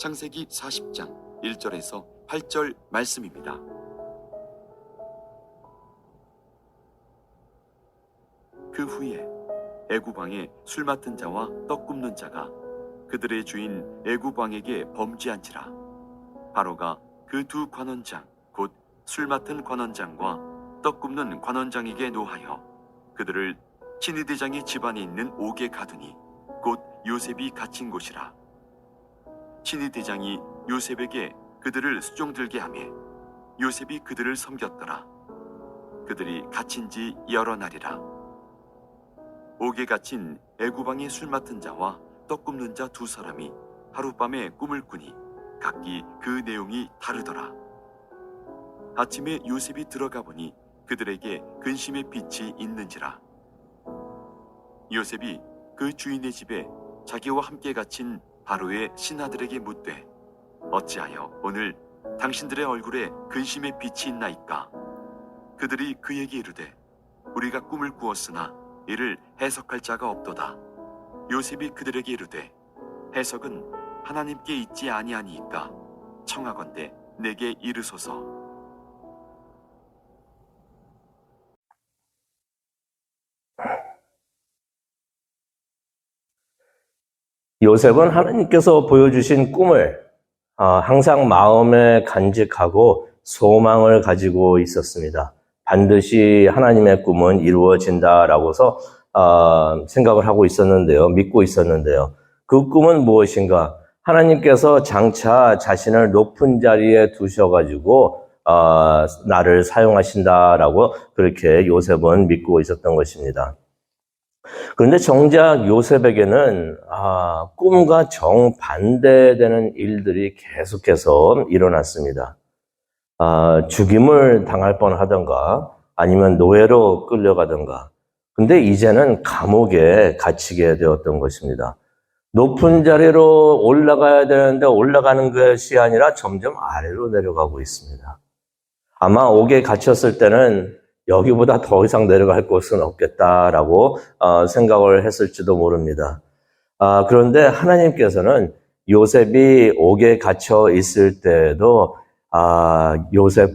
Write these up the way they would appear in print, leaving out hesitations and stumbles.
창세기 40장 1절에서 8절 말씀입니다. 그 후에 애굽 왕의 술 맡은 자와 떡 굽는 자가 그들의 주인 애굽 왕에게 범죄한지라. 바로가 그 두 관원장 곧 술 맡은 관원장과 떡 굽는 관원장에게 노하여 그들을 친위대장의 집안에 있는 옥에 가두니 곧 요셉이 갇힌 곳이라. 친위대장이 요셉에게 그들을 수종들게 하며 요셉이 그들을 섬겼더라. 그들이 갇힌 지 여러 날이라. 옥에 갇힌 애굽 왕의 술 맡은 자와 떡 굽는 자 두 사람이 하룻밤에 꿈을 꾸니 각기 그 내용이 다르더라. 아침에 요셉이 들어가 보니 그들에게 근심의 빛이 있는지라. 요셉이 그 주인의 집에 자기와 함께 갇힌 바로의 신하들에게 묻되 어찌하여 오늘 당신들의 얼굴에 근심의 빛이 있나이까? 그들이 그에게 이르되 우리가 꿈을 꾸었으나 이를 해석할 자가 없도다. 요셉이 그들에게 이르되 해석은 하나님께 있지 아니하니이까 청하건대 내게 이르소서. 요셉은 하나님께서 보여주신 꿈을 항상 마음에 간직하고 소망을 가지고 있었습니다. 반드시 하나님의 꿈은 이루어진다라고서 생각을 하고 있었는데요. 믿고 있었는데요. 그 꿈은 무엇인가? 하나님께서 장차 자신을 높은 자리에 두셔가지고 나를 사용하신다라고 그렇게 요셉은 믿고 있었던 것입니다. 그런데 정작 요셉에게는 꿈과 정반대되는 일들이 계속해서 일어났습니다. 죽임을 당할 뻔하던가 아니면 노예로 끌려가던가. 근데 이제는 감옥에 갇히게 되었던 것입니다. 높은 자리로 올라가야 되는데 올라가는 것이 아니라 점점 아래로 내려가고 있습니다. 아마 옥에 갇혔을 때는 여기보다 더 이상 내려갈 곳은 없겠다라고 생각을 했을지도 모릅니다. 그런데 하나님께서는 요셉이 옥에 갇혀 있을 때에도 요셉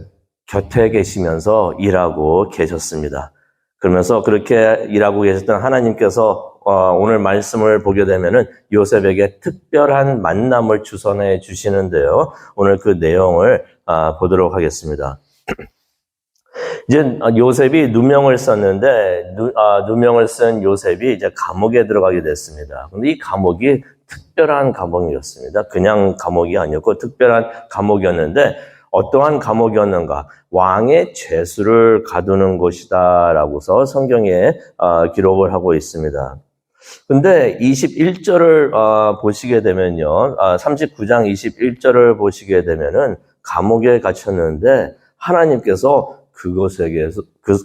곁에 계시면서 일하고 계셨습니다. 그러면서 그렇게 일하고 계셨던 하나님께서 오늘 말씀을 보게 되면은 요셉에게 특별한 만남을 주선해 주시는데요. 오늘 그 내용을 보도록 하겠습니다. 이제 요셉이 누명을 썼는데 누명을 쓴 요셉이 이제 감옥에 들어가게 됐습니다. 근데 이 감옥이 특별한 감옥이었습니다. 그냥 감옥이 아니었고 특별한 감옥이었는데 어떠한 감옥이었는가? 왕의 죄수를 가두는 곳이다라고서 성경에 기록을 하고 있습니다. 근데 21절을 보시게 되면요. 39장 21절을 보시게 되면은 감옥에 갇혔는데 하나님께서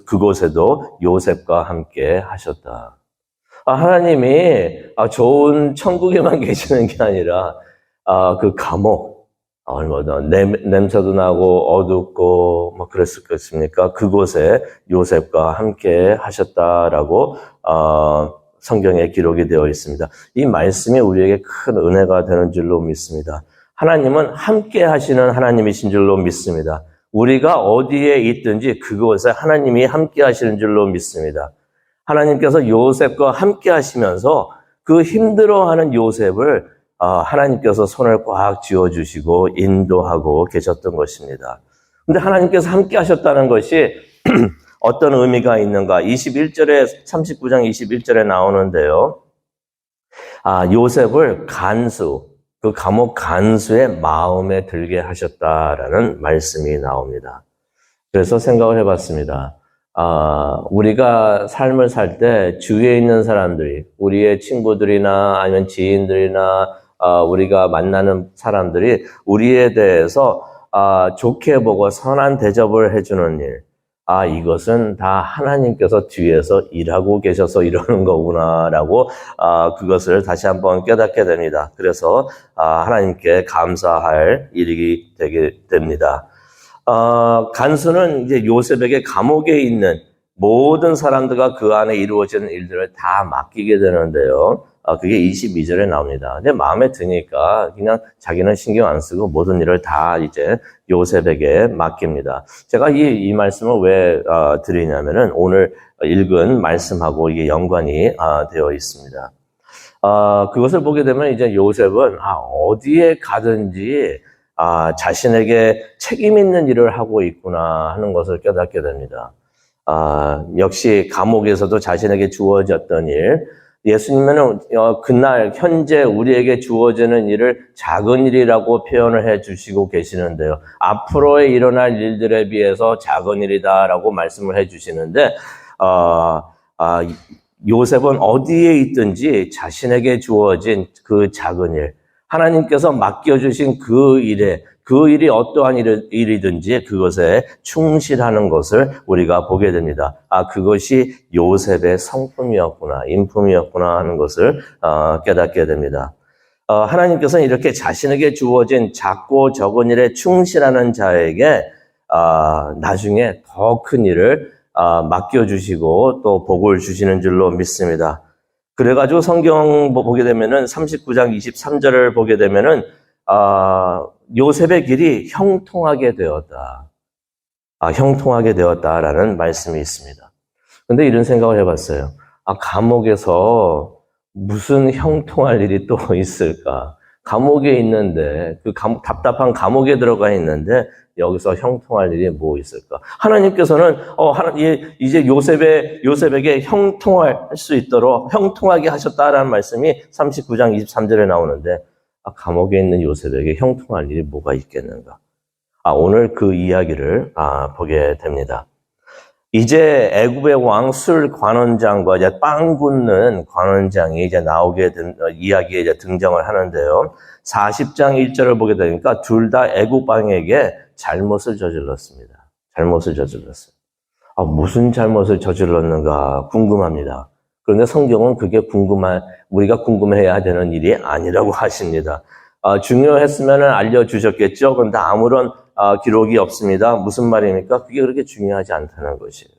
그곳에도 요셉과 함께 하셨다. 하나님이 좋은 천국에만 계시는 게 아니라 그 감옥, 얼마나 냄새도 나고 어둡고 뭐 그랬을 것입니까? 그곳에 요셉과 함께 하셨다라고 성경에 기록이 되어 있습니다. 이 말씀이 우리에게 큰 은혜가 되는 줄로 믿습니다. 하나님은 함께 하시는 하나님이신 줄로 믿습니다. 우리가 어디에 있든지 그곳에 하나님이 함께 하시는 줄로 믿습니다. 하나님께서 요셉과 함께 하시면서 그 힘들어하는 요셉을 하나님께서 손을 꽉 쥐어주시고 인도하고 계셨던 것입니다. 그런데 하나님께서 함께 하셨다는 것이 어떤 의미가 있는가? 39장 21절에 나오는데요. 요셉을 그 감옥 간수의 마음에 들게 하셨다라는 말씀이 나옵니다. 그래서 생각을 해봤습니다. 우리가 삶을 살 때 주위에 있는 사람들이, 우리의 친구들이나 아니면 지인들이나 우리가 만나는 사람들이 우리에 대해서 좋게 보고 선한 대접을 해주는 일, 이것은 다 하나님께서 뒤에서 일하고 계셔서 이러는 거구나라고 그것을 다시 한번 깨닫게 됩니다. 그래서 하나님께 감사할 일이 되게 됩니다. 간수는 이제 요셉에게 감옥에 있는 모든 사람들과 그 안에 이루어지는 일들을 다 맡기게 되는데요. 그게 22절에 나옵니다. 근데 마음에 드니까 그냥 자기는 신경 안 쓰고 모든 일을 다 이제 요셉에게 맡깁니다. 제가 이 말씀을 왜 드리냐면은 오늘 읽은 말씀하고 이게 연관이 되어 있습니다. 그것을 보게 되면 이제 요셉은 어디에 가든지 자신에게 책임 있는 일을 하고 있구나 하는 것을 깨닫게 됩니다. 역시 감옥에서도 자신에게 주어졌던 일, 예수님은 그날 현재 우리에게 주어지는 일을 작은 일이라고 표현을 해주시고 계시는데요. 앞으로에 일어날 일들에 비해서 작은 일이다라고 말씀을 해주시는데 요셉은 어디에 있든지 자신에게 주어진 그 작은 일, 하나님께서 맡겨주신 그 일이 어떠한 일이든지 그것에 충실하는 것을 우리가 보게 됩니다. 그것이 요셉의 성품이었구나, 인품이었구나 하는 것을 깨닫게 됩니다. 하나님께서는 이렇게 자신에게 주어진 작고 적은 일에 충실하는 자에게 나중에 더 큰 일을 맡겨주시고 또 복을 주시는 줄로 믿습니다. 그래가지고 성경 보게 되면은 39장 23절을 보게 되면은 요셉의 길이 형통하게 되었다. 형통하게 되었다라는 말씀이 있습니다. 근데 이런 생각을 해봤어요. 감옥에서 무슨 형통할 일이 또 있을까? 감옥에 있는데, 답답한 감옥에 들어가 있는데, 여기서 형통할 일이 뭐 있을까? 하나님께서는, 이제 요셉에게 형통할 수 있도록 형통하게 하셨다라는 말씀이 39장 23절에 나오는데, 감옥에 있는 요셉에게 형통할 일이 뭐가 있겠는가? 오늘 그 이야기를 보게 됩니다. 이제 애굽의 왕 술 관원장과 이제 빵 굽는 관원장이 이제 나오게 된 이야기에 이제 등장을 하는데요. 40장 1절을 보게 되니까 둘 다 애굽 왕에게 잘못을 저질렀습니다. 잘못을 저질렀어요. 무슨 잘못을 저질렀는가 궁금합니다. 그런데 성경은 그게 우리가 궁금해야 되는 일이 아니라고 하십니다. 중요했으면 알려주셨겠죠. 그런데 아무런 기록이 없습니다. 무슨 말입니까? 그게 그렇게 중요하지 않다는 것이에요.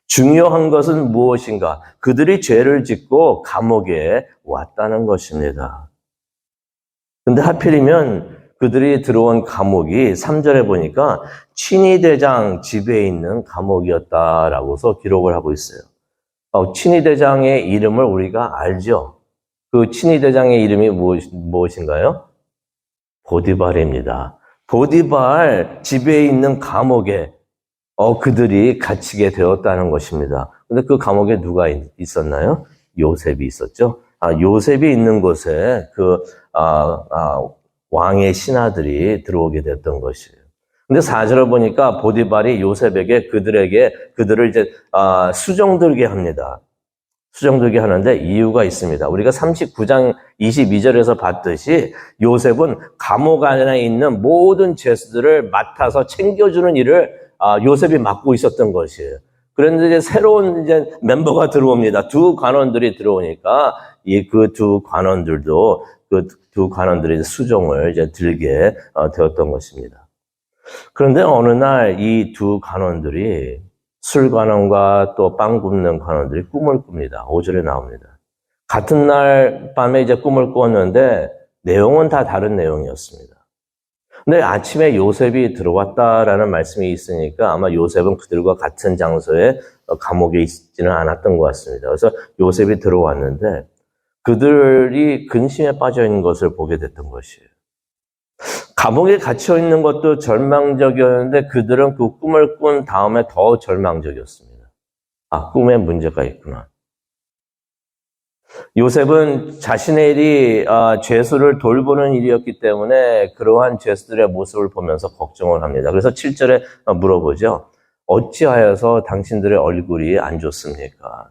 중요한 것은 무엇인가? 그들이 죄를 짓고 감옥에 왔다는 것입니다. 근데 하필이면 그들이 들어온 감옥이 3절에 보니까 친위대장 집에 있는 감옥이었다라고서 기록을 하고 있어요. 친위대장의 이름을 우리가 알죠? 그 친위대장의 이름이 무엇인가요? 보디발입니다. 보디발 집에 있는 감옥에 그들이 갇히게 되었다는 것입니다. 근데 그 감옥에 누가 있었나요? 요셉이 있었죠. 요셉이 있는 곳에 왕의 신하들이 들어오게 됐던 것이에요. 근데 4절을 보니까 보디발이 요셉에게 그들을 이제 수정들게 합니다. 수정들게 하는데 이유가 있습니다. 우리가 39장 22절에서 봤듯이 요셉은 감옥 안에 있는 모든 죄수들을 맡아서 챙겨주는 일을 요셉이 맡고 있었던 것이에요. 그런데 이제 새로운 멤버가 들어옵니다. 두 관원들이 들어오니까 그 두 관원들이 수종을 이제 들게 되었던 것입니다. 그런데 어느 날 이 두 관원들이 술 관원과 또 빵 굽는 관원들이 꿈을 꿉니다. 5절에 나옵니다. 같은 날 밤에 이제 꿈을 꾸었는데 내용은 다 다른 내용이었습니다. 근데 아침에 요셉이 들어왔다라는 말씀이 있으니까 아마 요셉은 그들과 같은 장소에 감옥에 있지는 않았던 것 같습니다. 그래서 요셉이 들어왔는데 그들이 근심에 빠져 있는 것을 보게 됐던 것이에요. 감옥에 갇혀 있는 것도 절망적이었는데 그들은 그 꿈을 꾼 다음에 더 절망적이었습니다. 꿈에 문제가 있구나. 요셉은 자신의 일이 죄수를 돌보는 일이었기 때문에 그러한 죄수들의 모습을 보면서 걱정을 합니다. 그래서 7절에 물어보죠. 어찌하여서 당신들의 얼굴이 안 좋습니까?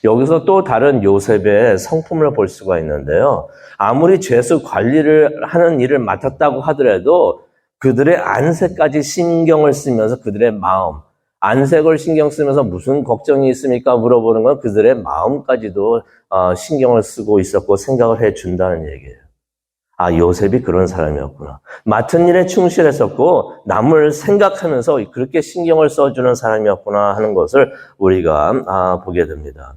여기서 또 다른 요셉의 성품을 볼 수가 있는데요. 아무리 죄수 관리를 하는 일을 맡았다고 하더라도 그들의 안색까지 신경을 쓰면서 그들의 마음, 안색을 신경 쓰면서 무슨 걱정이 있습니까? 물어보는 건 그들의 마음까지도 신경을 쓰고 있었고 생각을 해준다는 얘기예요. 요셉이 그런 사람이었구나. 맡은 일에 충실했었고 남을 생각하면서 그렇게 신경을 써주는 사람이었구나 하는 것을 우리가 보게 됩니다.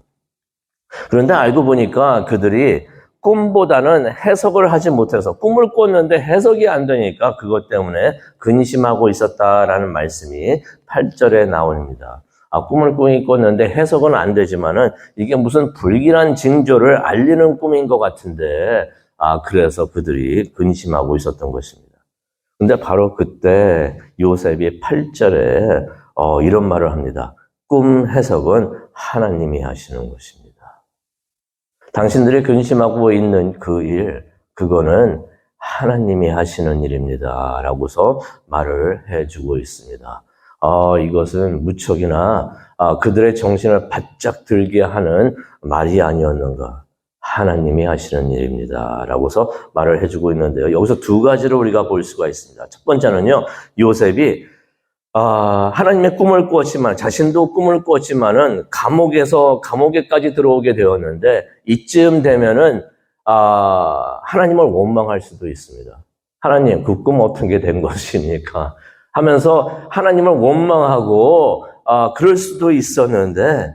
그런데 알고 보니까 그들이 꿈보다는 해석을 하지 못해서 꿈을 꿨는데 해석이 안 되니까 그것 때문에 근심하고 있었다라는 말씀이 8절에 나옵니다. 꿈을 꿨는데 해석은 안 되지만은 이게 무슨 불길한 징조를 알리는 꿈인 것 같은데 그래서 그들이 근심하고 있었던 것입니다. 근데 바로 그때 요셉이 8절에 이런 말을 합니다. 꿈 해석은 하나님이 하시는 것입니다. 당신들이 근심하고 있는 그 일, 그거는 하나님이 하시는 일입니다. 라고서 말을 해주고 있습니다. 이것은 무척이나 그들의 정신을 바짝 들게 하는 말이 아니었는가. 하나님이 하시는 일입니다. 라고서 말을 해주고 있는데요. 여기서 두 가지를 우리가 볼 수가 있습니다. 첫 번째는요, 요셉이 하나님의 꿈을 꾸었지만, 자신도 꿈을 꾸었지만은, 감옥에까지 들어오게 되었는데, 이쯤 되면은, 하나님을 원망할 수도 있습니다. 하나님, 그 꿈 어떻게 된 것입니까? 하면서 하나님을 원망하고, 그럴 수도 있었는데,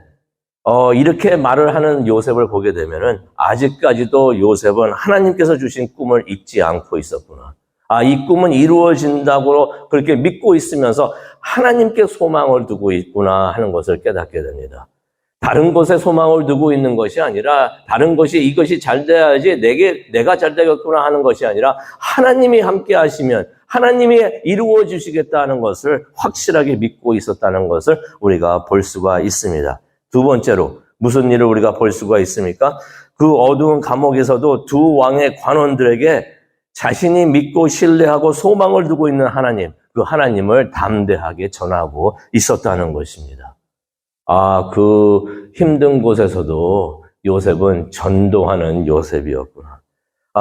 이렇게 말을 하는 요셉을 보게 되면은, 아직까지도 요셉은 하나님께서 주신 꿈을 잊지 않고 있었구나. 이 꿈은 이루어진다고 그렇게 믿고 있으면서 하나님께 소망을 두고 있구나 하는 것을 깨닫게 됩니다. 다른 것에 소망을 두고 있는 것이 아니라 다른 것이 이것이 잘 돼야지 내가 잘 되겠구나 하는 것이 아니라 하나님이 함께 하시면 하나님이 이루어 주시겠다는 것을 확실하게 믿고 있었다는 것을 우리가 볼 수가 있습니다. 두 번째로 무슨 일을 우리가 볼 수가 있습니까? 그 어두운 감옥에서도 두 왕의 관원들에게 자신이 믿고 신뢰하고 소망을 두고 있는 하나님, 그 하나님을 담대하게 전하고 있었다는 것입니다. 그 힘든 곳에서도 요셉은 전도하는 요셉이었구나.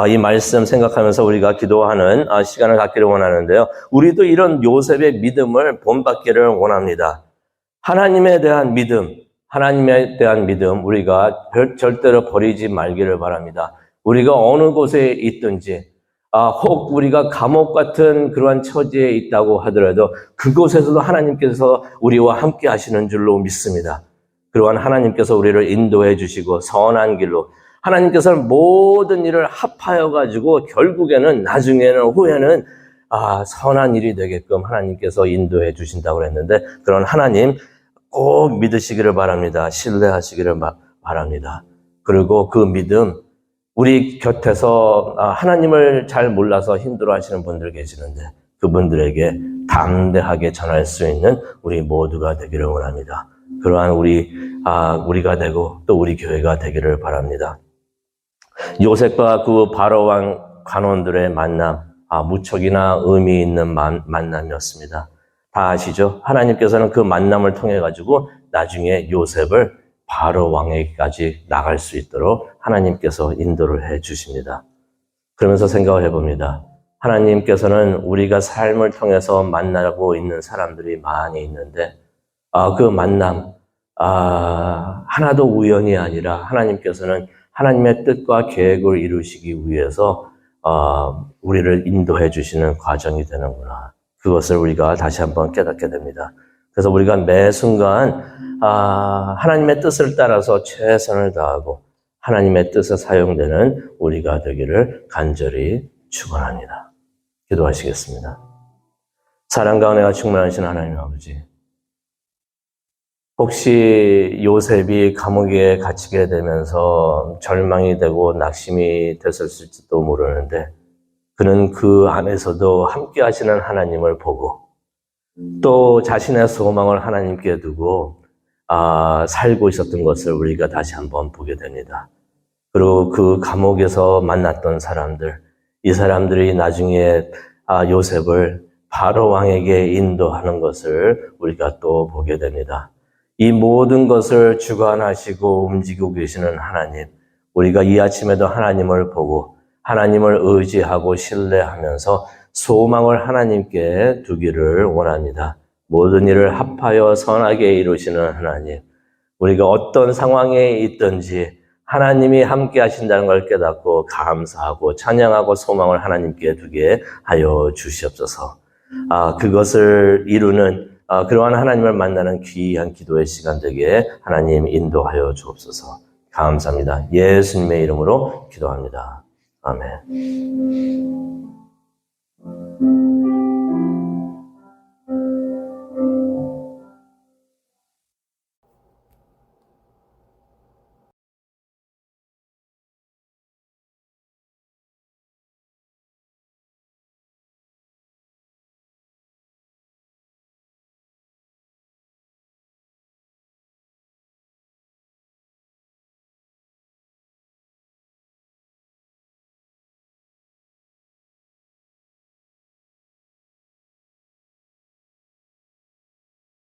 이 말씀 생각하면서 우리가 기도하는 시간을 갖기를 원하는데요. 우리도 이런 요셉의 믿음을 본받기를 원합니다. 하나님에 대한 믿음, 우리가 절대로 버리지 말기를 바랍니다. 우리가 어느 곳에 있든지, 혹 우리가 감옥 같은 그러한 처지에 있다고 하더라도 그곳에서도 하나님께서 우리와 함께 하시는 줄로 믿습니다. 그러한 하나님께서 우리를 인도해 주시고 선한 길로 하나님께서는 모든 일을 합하여 가지고 결국에는 후에는 선한 일이 되게끔 하나님께서 인도해 주신다고 그랬는데 그런 하나님 꼭 믿으시기를 바랍니다. 신뢰하시기를 바랍니다. 그리고 그 믿음 우리 곁에서 하나님을 잘 몰라서 힘들어하시는 분들 계시는데 그분들에게 담대하게 전할 수 있는 우리 모두가 되기를 원합니다. 그러한 우리가 되고 또 우리 교회가 되기를 바랍니다. 요셉과 그 바로왕 관원들의 만남, 무척이나 의미 있는 만남이었습니다. 다 아시죠? 하나님께서는 그 만남을 통해 가지고 나중에 요셉을 바로 왕에게까지 나갈 수 있도록 하나님께서 인도를 해 주십니다. 그러면서 생각을 해봅니다. 하나님께서는 우리가 삶을 통해서 만나고 있는 사람들이 많이 있는데 그 만남 하나도 우연이 아니라 하나님께서는 하나님의 뜻과 계획을 이루시기 위해서 우리를 인도해 주시는 과정이 되는구나. 그것을 우리가 다시 한번 깨닫게 됩니다. 그래서 우리가 매 순간 하나님의 뜻을 따라서 최선을 다하고 하나님의 뜻에 사용되는 우리가 되기를 간절히 축원합니다. 기도하시겠습니다. 사랑과 은혜가 충만하신 하나님 아버지, 혹시 요셉이 감옥에 갇히게 되면서 절망이 되고 낙심이 됐을지도 모르는데 그는 그 안에서도 함께 하시는 하나님을 보고 또 자신의 소망을 하나님께 두고 살고 있었던 것을 우리가 다시 한번 보게 됩니다. 그리고 그 감옥에서 만났던 사람들, 이 사람들이 나중에 요셉을 바로 왕에게 인도하는 것을 우리가 또 보게 됩니다. 이 모든 것을 주관하시고 움직이고 계시는 하나님, 우리가 이 아침에도 하나님을 보고 하나님을 의지하고 신뢰하면서 소망을 하나님께 두기를 원합니다. 모든 일을 합하여 선하게 이루시는 하나님, 우리가 어떤 상황에 있든지 하나님이 함께 하신다는 걸 깨닫고 감사하고 찬양하고 소망을 하나님께 두게 하여 주시옵소서. 그것을 이루는 그러한 하나님을 만나는 귀한 기도의 시간 되게 하나님 인도하여 주옵소서. 감사합니다. 예수님의 이름으로 기도합니다. 아멘.